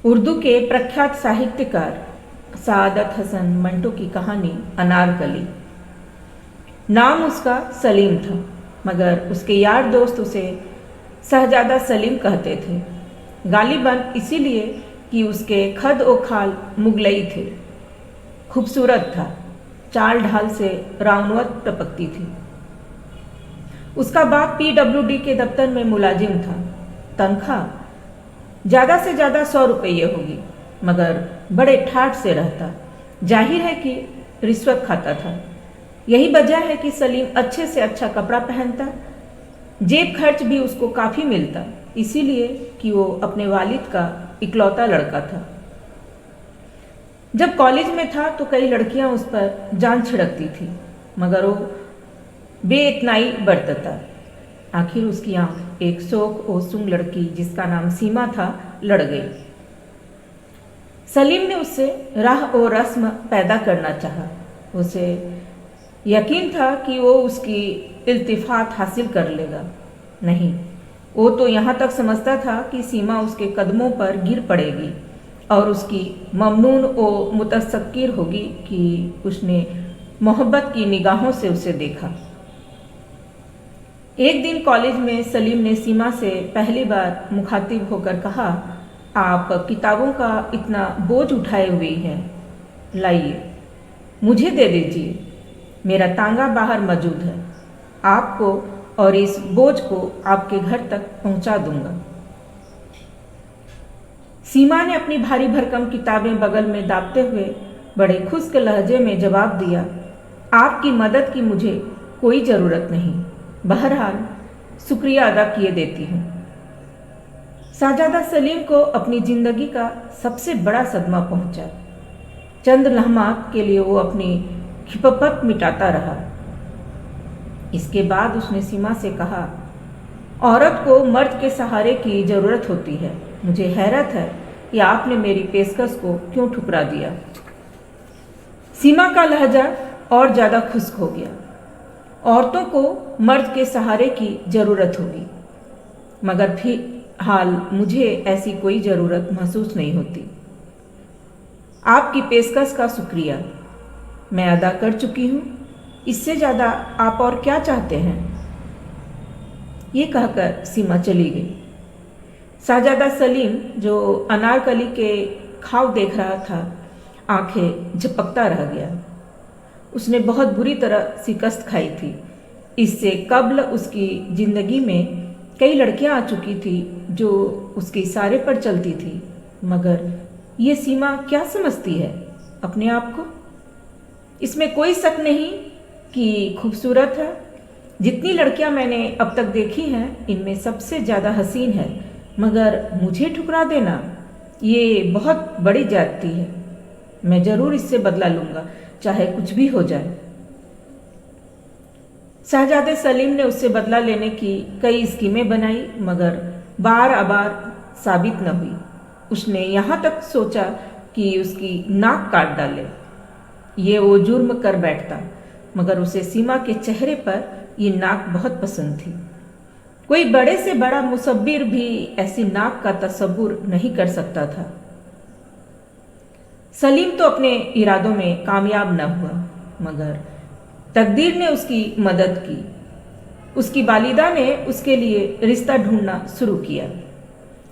उर्दू के प्रख्यात साहित्यकार सादत हसन मंटो की कहानी अनारकली। नाम उसका सलीम था, मगर उसके यार दोस्त उसे शहजादा सलीम कहते थे, गालिबन इसीलिए कि उसके खद और खाल मुगलई थे। खूबसूरत था, चाल ढाल से रावणवत टपकती थी। उसका बाप पीडब्ल्यूडी के दफ्तर में मुलाजिम था। तनख्वाह ज़्यादा से ज़्यादा 100 रुपये होगी, मगर बड़े ठाठ से रहता। जाहिर है कि रिश्वत खाता था। यही वजह है कि सलीम अच्छे से अच्छा कपड़ा पहनता, जेब खर्च भी उसको काफ़ी मिलता, इसीलिए कि वो अपने वालिद का इकलौता लड़का था। जब कॉलेज में था तो कई लड़कियां उस पर जान छिड़कती थी, मगर वो बेइतनाई बरतता। आखिर उसकी आंख एक शोक और सुंग लड़की जिसका नाम सीमा था लड़ गई। सलीम ने उससे राह और रस्म पैदा करना चाहा। उसे यकीन था कि वो उसकी इल्तिफात हासिल कर लेगा। नहीं, वो तो यहाँ तक समझता था कि सीमा उसके कदमों पर गिर पड़ेगी और उसकी ममनून और मुतसक्किर होगी कि उसने मोहब्बत की निगाहों से उसे देखा। एक दिन कॉलेज में सलीम ने सीमा से पहली बार मुखातिब होकर कहा, आप किताबों का इतना बोझ उठाए हुए हैं, लाइए मुझे दे दीजिए, मेरा तांगा बाहर मौजूद है, आपको और इस बोझ को आपके घर तक पहुंचा दूंगा। सीमा ने अपनी भारी भरकम किताबें बगल में दाबते हुए बड़े खुश्क लहजे में जवाब दिया, आपकी मदद की मुझे कोई ज़रूरत नहीं, बहरहाल शुक्रिया अदा किए देती हूँ। शहजादा सलीम को अपनी जिंदगी का सबसे बड़ा सदमा पहुंचा। चंद लम्हात के लिए वो अपनी खिपपत मिटाता रहा। इसके बाद उसने सीमा से कहा, औरत को मर्द के सहारे की ज़रूरत होती है। मुझे हैरत है कि आपने मेरी पेशकश को क्यों ठुकरा दिया। सीमा का लहजा और ज़्यादा खुश्क हो गया। औरतों को मर्द के सहारे की ज़रूरत होगी, मगर फिलहाल मुझे ऐसी कोई ज़रूरत महसूस नहीं होती। आपकी पेशकश का शुक्रिया मैं अदा कर चुकी हूँ, इससे ज़्यादा आप और क्या चाहते हैं? ये कहकर सीमा चली गई। शहजादा सलीम जो अनारकली के खाब देख रहा था, आंखें झपकता रह गया। उसने बहुत बुरी तरह शिकस्त खाई थी। इससे कब्ल उसकी ज़िंदगी में कई लड़कियां आ चुकी थी जो उसके इशारे पर चलती थी, मगर ये सीमा क्या समझती है अपने आप को? इसमें कोई शक नहीं कि खूबसूरत है। जितनी लड़कियां मैंने अब तक देखी हैं, इनमें सबसे ज़्यादा हसीन है, मगर मुझे ठुकरा देना ये बहुत बड़ी ज्यादती है। मैं ज़रूर इससे बदला लूँगा, चाहे कुछ भी हो जाए। शहजादे सलीम ने उससे बदला लेने की कई स्कीमें बनाई, मगर बार साबित न हुई। उसने यहाँ तक सोचा कि उसकी नाक काट डाले, ये वो जुर्म कर बैठता, मगर उसे सीमा के चेहरे पर ये नाक बहुत पसंद थी। कोई बड़े से बड़ा मुसब्बिर भी ऐसी नाक का तसव्वुर नहीं कर सकता था। सलीम तो अपने इरादों में कामयाब न हुआ, मगर तकदीर ने उसकी मदद की। उसकी वालिदा ने उसके लिए रिश्ता ढूंढना शुरू किया।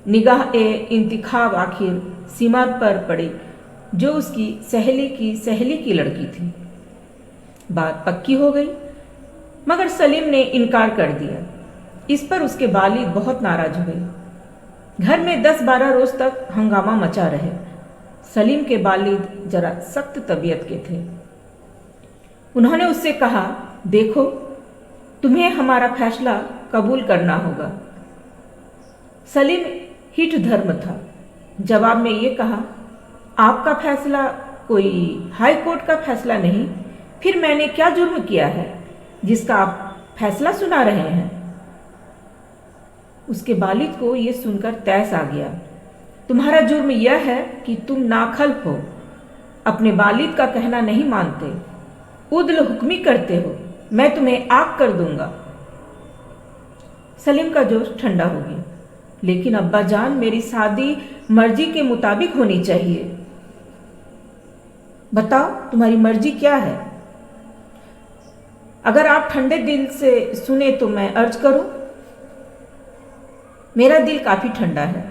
निगाह ए इंतखाब आखिर सीमा पर पड़ी, जो उसकी सहेली की लड़की थी। बात पक्की हो गई, मगर सलीम ने इनकार कर दिया। इस पर उसके वालिद बहुत नाराज हुए। घर में 10-12 रोज तक हंगामा मचा रहे। सलीम के वालिद जरा सख्त तबीयत के थे। उन्होंने उससे कहा, देखो, तुम्हें हमारा फैसला कबूल करना होगा। सलीम हिट धर्म था। जवाब में ये कहा, आपका फैसला कोई हाई कोर्ट का फैसला नहीं, फिर मैंने क्या जुर्म किया है जिसका आप फैसला सुना रहे हैं? उसके वालिद को ये सुनकर तैस आ गया। तुम्हारा जुर्म यह है कि तुम नाखल्फ हो, अपने वालिद का कहना नहीं मानते, उद्ल हुक्मी करते हो। मैं तुम्हें आग कर दूंगा। सलीम का जोश ठंडा हो गया। लेकिन अब्बा जान, मेरी शादी मर्जी के मुताबिक होनी चाहिए। बताओ तुम्हारी मर्जी क्या है? अगर आप ठंडे दिल से सुने तो मैं अर्ज करूं। मेरा दिल काफ़ी ठंडा है,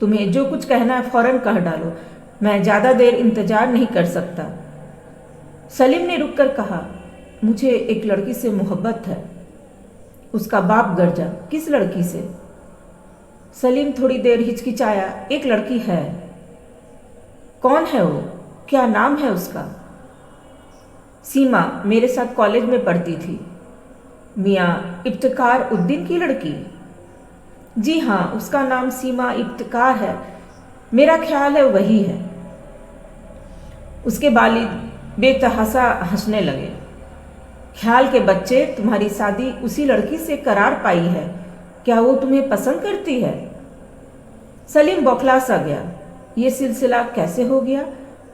तुम्हें जो कुछ कहना है फौरन कह डालो, मैं ज़्यादा देर इंतज़ार नहीं कर सकता। सलीम ने रुककर कहा, मुझे एक लड़की से मोहब्बत है। उसका बाप गरजा, किस लड़की से? सलीम थोड़ी देर हिचकिचाया, एक लड़की है। कौन है वो? क्या नाम है उसका? सीमा, मेरे साथ कॉलेज में पढ़ती थी। मियाँ इफ्तिकार उद्दीन की लड़की? जी हाँ, उसका नाम सीमा इफ्तिकार है, मेरा ख्याल है वही है। उसके वालिद बेतहासा हंसने लगे। ख्याल के बच्चे, तुम्हारी शादी उसी लड़की से करार पाई है, क्या वो तुम्हें पसंद करती है? सलीम बौखला सा गया, ये सिलसिला कैसे हो गया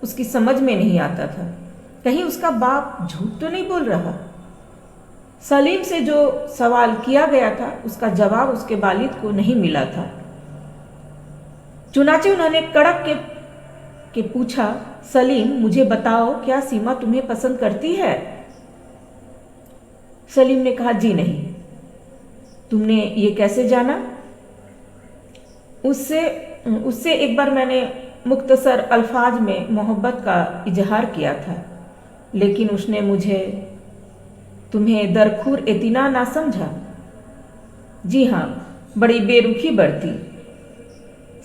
उसकी समझ में नहीं आता था। कहीं उसका बाप झूठ तो नहीं बोल रहा? सलीम से जो सवाल किया गया था उसका जवाब उसके वालिद को नहीं मिला था। चुनाचे उन्होंने कड़क के पूछा, सलीम मुझे बताओ, क्या सीमा तुम्हें पसंद करती है? सलीम ने कहा, जी नहीं। तुमने ये कैसे जाना? उससे एक बार मैंने मुख्तसर अल्फाज में मोहब्बत का इजहार किया था, लेकिन उसने मुझे तुम्हें दरखूर इतना ना समझा। जी हाँ, बड़ी बेरुखी बरती।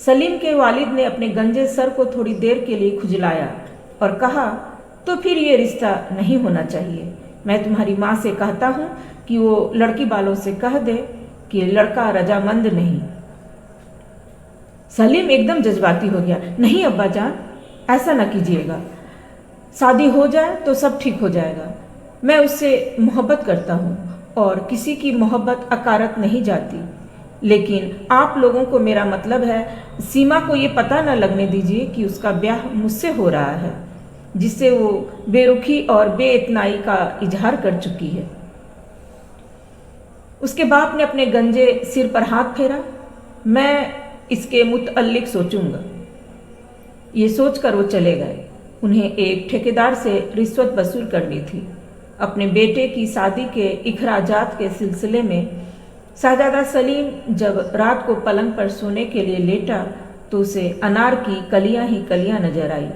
सलीम के वालिद ने अपने गंजे सर को थोड़ी देर के लिए खुजलाया और कहा, तो फिर ये रिश्ता नहीं होना चाहिए। मैं तुम्हारी माँ से कहता हूँ कि वो लड़की वालों से कह दे कि लड़का रजामंद नहीं। सलीम एकदम जज्बाती हो गया, नहीं अब्बा जान, ऐसा ना कीजिएगा। शादी हो जाए तो सब ठीक हो जाएगा। मैं उससे मोहब्बत करता हूँ और किसी की मोहब्बत अकारत नहीं जाती, लेकिन आप लोगों को मेरा मतलब है, सीमा को ये पता न लगने दीजिए कि उसका ब्याह मुझसे हो रहा है, जिससे वो बेरुखी और बेइतनाई का इजहार कर चुकी है। उसके बाप ने अपने गंजे सिर पर हाथ फेरा। मैं इसके मुतअल्लिक सोचूंगा। ये सोचकर वो चले गए। उन्हें एक ठेकेदार से रिश्वत वसूल करनी थी। अपने बेटे की शादी के इखराजात के सिलसिले में शहजादा सलीम जब रात को पलंग पर सोने के लिए लेटा तो उसे अनार की कलियां ही कलियां नजर आई।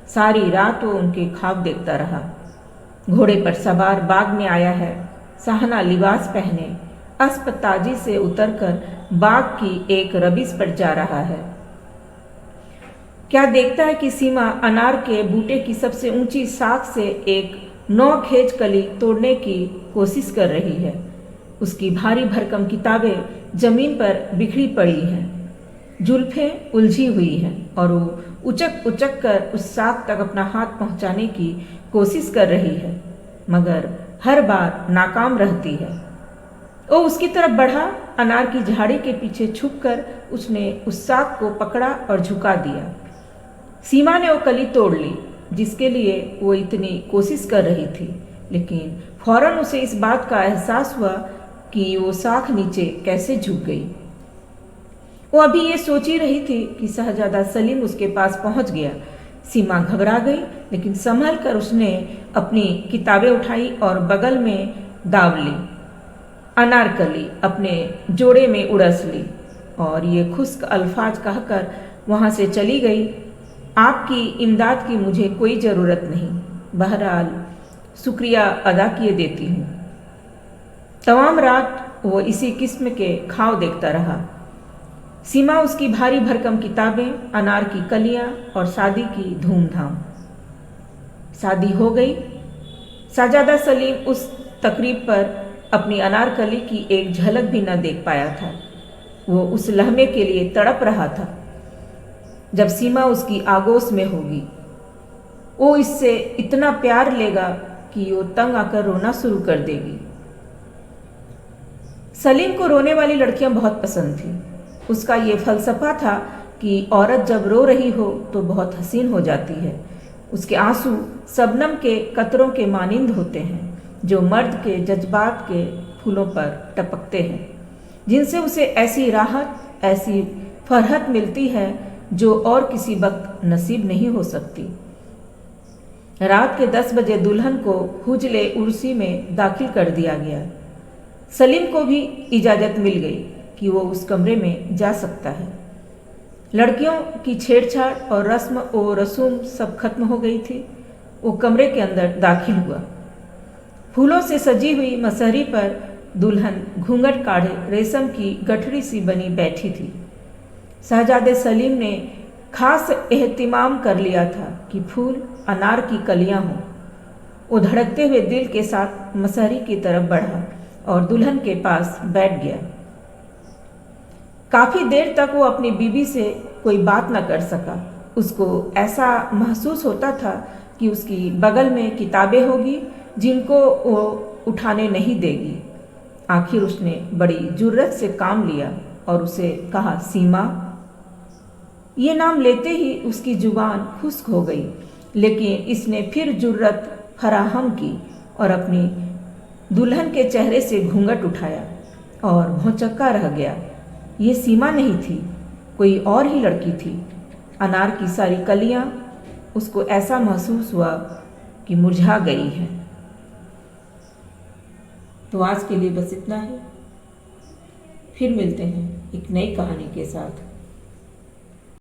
सारी रात वो उनके ख्वाब देखता रहा। घोड़े पर सवार बाग में आया है, साहना लिबास पहने अस्पताजी से उतरकर बाग की एक रबिस पर जा रहा है। क्या देखता है कि सीमा अनार के बूटे की सबसे ऊंची शाख से एक 9 खेज कली तोड़ने की कोशिश कर रही है। उसकी भारी भरकम किताबें जमीन पर बिखरी पड़ी हैं, जुल्फें उलझी हुई हैं और वो उचक उचक कर उस शाख तक अपना हाथ पहुंचाने की कोशिश कर रही है, मगर हर बार नाकाम रहती है। वो उसकी तरफ बढ़ा। अनार की झाड़ी के पीछे छुपकर उसने उस शाख को पकड़ा और झुका दिया। सीमा ने वो कली तोड़ ली जिसके लिए वो इतनी कोशिश कर रही थी, लेकिन फौरन उसे इस बात का एहसास हुआ कि वो शाख नीचे कैसे झुक गई। वो अभी ये सोच ही रही थी कि शहजादा सलीम उसके पास पहुंच गया। सीमा घबरा गई, लेकिन संभल कर उसने अपनी किताबें उठाई और बगल में दाव ली। अनारकली अपने जोड़े में उड़स ली और ये खुश्क अल्फाज कहकर वहाँ से चली गई, आपकी इमदाद की मुझे कोई ज़रूरत नहीं, बहरहाल शुक्रिया अदा किए देती हूँ। तमाम रात वो इसी किस्म के ख्वाब देखता रहा। सीमा, उसकी भारी भरकम किताबें, अनार की कलियाँ और शादी की धूमधाम। शादी हो गई। शहजादा सलीम उस तकरीब पर अपनी अनारकली की एक झलक भी न देख पाया था। वो उस लम्हे के लिए तड़प रहा था जब सीमा उसकी आगोश में होगी। वो इससे इतना प्यार लेगा कि वो तंग आकर रोना शुरू कर देगी। सलीम को रोने वाली लड़कियां बहुत पसंद थी। उसका ये फलसफा था कि औरत जब रो रही हो तो बहुत हसीन हो जाती है। उसके आंसू शबनम के कतरों के मानिंद होते हैं जो मर्द के जज्बात के फूलों पर टपकते हैं, जिनसे उसे ऐसी राहत, ऐसी फरहत मिलती है जो और किसी वक्त नसीब नहीं हो सकती। रात के 10 बजे दुल्हन को हुजले उर्सी में दाखिल कर दिया गया। सलीम को भी इजाज़त मिल गई कि वो उस कमरे में जा सकता है। लड़कियों की छेड़छाड़ और रस्म व रसूम सब खत्म हो गई थी। वो कमरे के अंदर दाखिल हुआ। फूलों से सजी हुई मसहरी पर दुल्हन घूंघट काढ़े रेशम की गठरी सी बनी बैठी थी। शहजादे सलीम ने खास एहतिमाम कर लिया था कि फूल अनार की कलियां हों। वो धड़कते हुए दिल के साथ मसहरी की तरफ बढ़ा और दुल्हन के पास बैठ गया। काफ़ी देर तक वो अपनी बीवी से कोई बात न कर सका। उसको ऐसा महसूस होता था कि उसकी बगल में किताबें होगी जिनको वो उठाने नहीं देगी। आखिर उसने बड़ी जुर्रत से काम लिया और उसे कहा, सीमा। ये नाम लेते ही उसकी जुबान खुश्क हो गई, लेकिन इसने फिर जुर्रत फराहम की और अपनी दुल्हन के चेहरे से घूंघट उठाया और भौचक्का रह गया। ये सीमा नहीं थी, कोई और ही लड़की थी। अनार की सारी कलियां उसको ऐसा महसूस हुआ कि मुरझा गई हैं। तो आज के लिए बस इतना ही। फिर मिलते हैं एक नई कहानी के साथ।